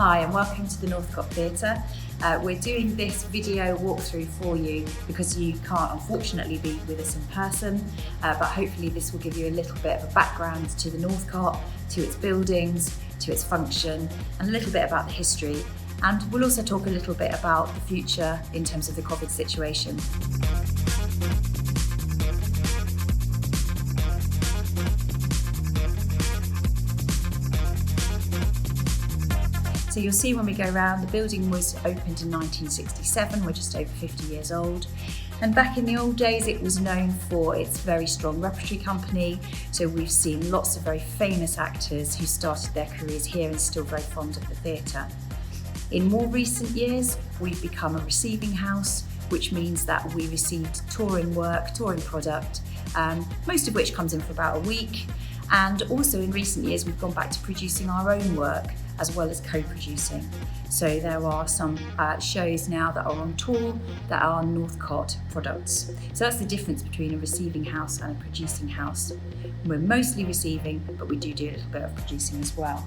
Hi and welcome to the Northcott Theatre. We're doing this video walkthrough for you because you can't unfortunately be with us in person, but hopefully this will give you a little bit of a background to the Northcott, to its buildings, to its function, and a little bit about the history. And we'll also talk a little bit about the future in terms of the COVID situation. So you'll see when we go around, the building was opened in 1967, we're just over 50 years old. And back in the old days, it was known for its very strong repertory company. So we've seen lots of very famous actors who started their careers here and still very fond of the theatre. In more recent years, we've become a receiving house, which means that we received touring work, touring product, most of which comes in for about a week. And also in recent years, we've gone back to producing our own work, as well as co-producing. So there are some shows now that are on tour that are Northcott products. So that's the difference between a receiving house and a producing house. We're mostly receiving, but we do a little bit of producing as well.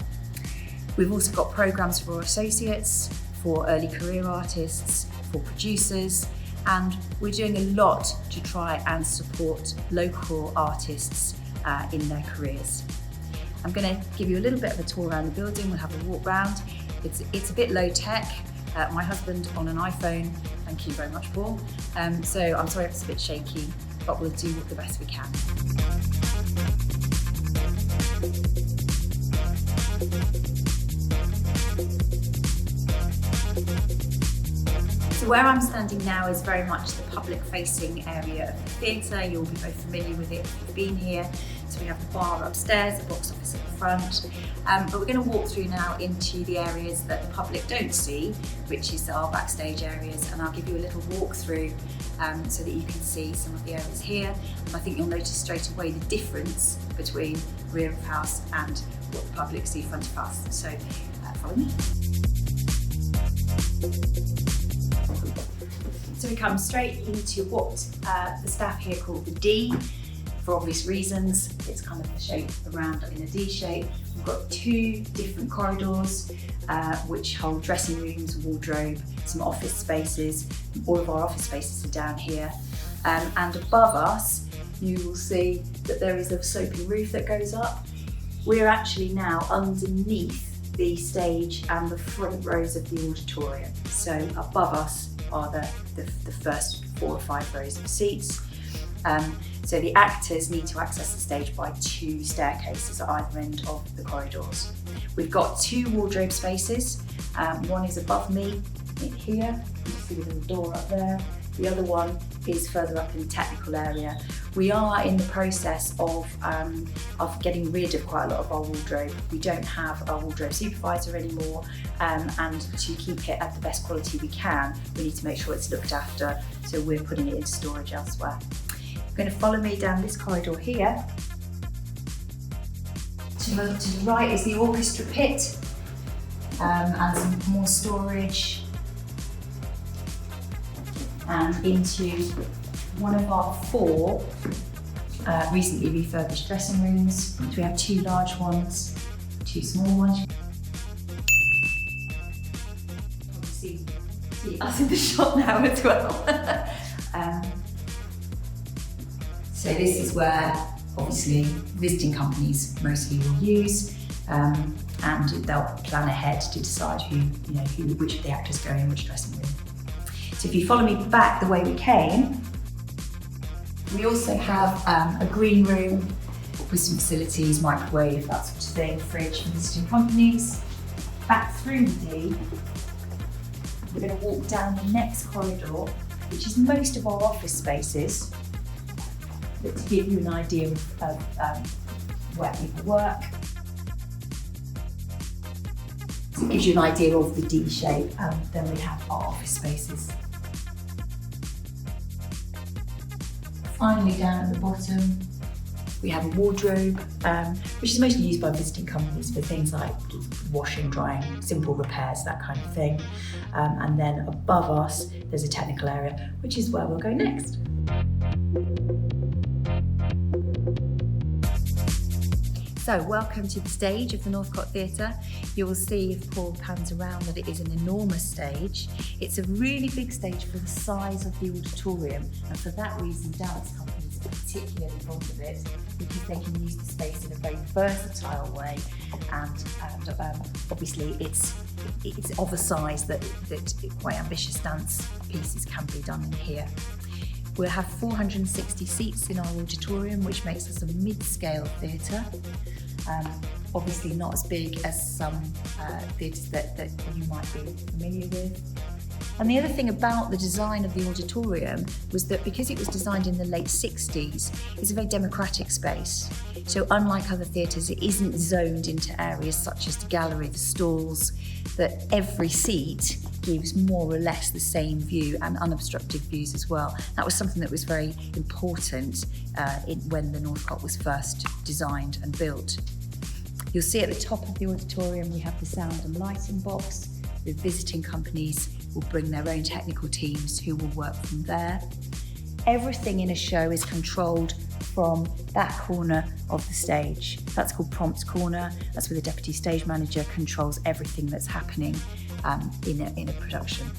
We've also got programmes for associates, for early career artists, for producers, and we're doing a lot to try and support local artists in their careers. I'm going to give you a little bit of a tour around the building. We'll have a walk round. It's a bit low tech. My husband on an iPhone, thank you very much, Paul. So I'm sorry if it's a bit shaky, but we'll do the best we can. So where I'm standing now is very much the public-facing area of the theatre. You'll be very familiar with it if you've been here. So we have the bar upstairs, the box office at the front, but we're going to walk through now into the areas that the public don't see, which is our backstage areas, and I'll give you a little walk through so that you can see some of the areas here. And I think you'll notice straight away the difference between rear of house and what the public see front of house. So follow me. So we come straight into what the staff here call the D. For obvious reasons, it's kind of a shape around in a D shape. We've got two different corridors which hold dressing rooms, wardrobe, some office spaces. All of our office spaces are down here. And above us, you will see that there is a sloping roof that goes up. We're actually now underneath the stage and the front rows of the auditorium. So above us are the first 4 or 5 rows of seats. So the actors need to access the stage by 2 staircases at either end of the corridors. We've got 2 wardrobe spaces. One is above me here, you can see the little door up there. The other one is further up in the technical area. We are in the process of getting rid of quite a lot of our wardrobe. We don't have our wardrobe supervisor anymore, and to keep it at the best quality we can, we need to make sure it's looked after, so we're putting it into storage elsewhere. You're going to follow me down this corridor here. To the right is the orchestra pit and some more storage, and into one of our 4 recently refurbished dressing rooms. So we have 2 large ones, 2 small ones. You see us in the shot now as well. So this is where, obviously, visiting companies mostly will use, and they'll plan ahead to decide which of the actors go in which dressing room. So if you follow me back the way we came, we also have a green room with some facilities, microwave, that sort of thing, fridge for visiting companies. Back through the D, we're going to walk down the next corridor, which is most of our office spaces. But to give you an idea of where people work. So it gives you an idea of the D shape, and then we have our office spaces. Finally, down at the bottom, we have a wardrobe, which is mostly used by visiting companies for things like washing, drying, simple repairs, that kind of thing. And then above us, there's a technical area, which is where we'll go next. So welcome to the stage of the Northcott Theatre. You will see if Paul pans around that it is an enormous stage. It's a really big stage for the size of the auditorium, and for that reason dance companies are particularly fond of it, because they can use the space in a very versatile way, and obviously it's of a size that quite ambitious dance pieces can be done in here. We'll have 460 seats in our auditorium, which makes us a mid-scale theatre. Obviously not as big as some theatres that you might be familiar with. And the other thing about the design of the auditorium was that because it was designed in the late 60s, it's a very democratic space. So unlike other theatres, it isn't zoned into areas such as the gallery, the stalls, that every seat gives more or less the same view and unobstructed views as well. That was something that was very important when the Northcott was first designed and built. You'll see at the top of the auditorium we have the sound and lighting box. The visiting companies will bring their own technical teams who will work from there. Everything in a show is controlled from that corner of the stage. That's called Prompt Corner. That's where the deputy stage manager controls everything that's happening in a production.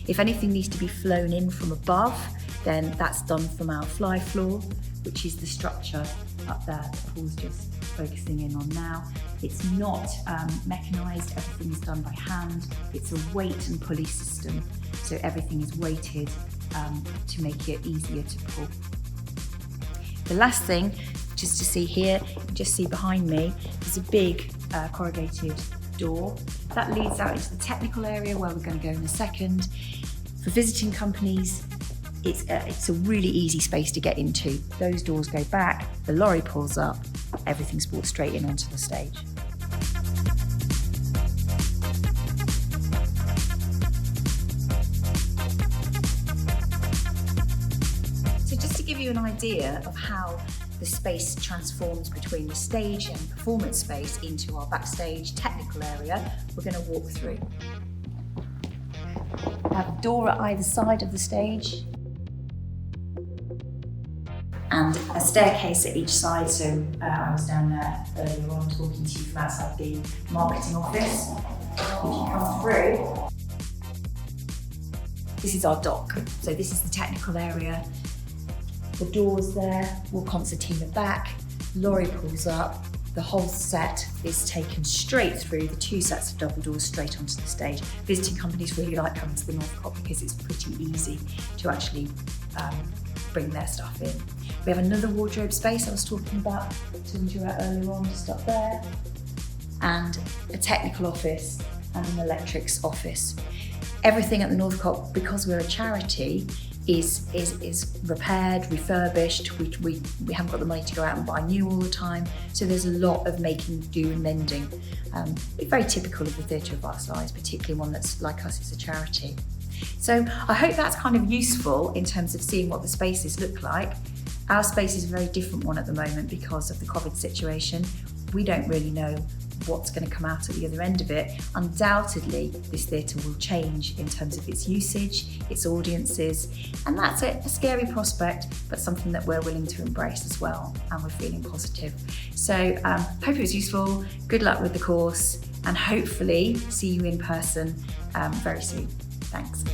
If anything needs to be flown in from above, then that's done from our fly floor, which is the structure up there that Paul's just focusing in on now. It's not mechanised, everything is done by hand. It's a weight and pulley system, so everything is weighted to make it easier to pull. The last thing, just to see here, you can just see behind me, there's a big corrugated door. That leads out into the technical area where we're going to go in a second. For visiting companies, it's a really easy space to get into. Those doors go back, the lorry pulls up, everything's brought straight in onto the stage. So just to give you an idea of how the space transforms between the stage and performance space into our backstage technical area, we're going to walk through. We have a door at either side of the stage and a staircase at each side. So I was down there earlier on talking to you from outside the marketing office. If you come through, this is our dock. So this is the technical area. The door's there, we'll concertina back, lorry pulls up, the whole set is taken straight through, the two sets of double doors straight onto the stage. Visiting companies really like coming to the Northcott because it's pretty easy to actually bring their stuff in. We have another wardrobe space I was talking to you about earlier on, just up there, and a technical office and an electrics office. Everything at the Northcott, because we're a charity, is repaired, refurbished. We haven't got the money to go out and buy new all the time, so there's a lot of making do and mending. It's very typical of a theatre of our size, particularly one that's like us, is a charity. So I hope that's kind of useful in terms of seeing what the spaces look like. Our space is a very different one at the moment because of the COVID situation. We don't really know what's going to come out at the other end of it. Undoubtedly, this theatre will change in terms of its usage, its audiences, and that's a scary prospect, but something that we're willing to embrace as well, and we're feeling positive. So hope it was useful, good luck with the course, and hopefully see you in person very soon. Thanks.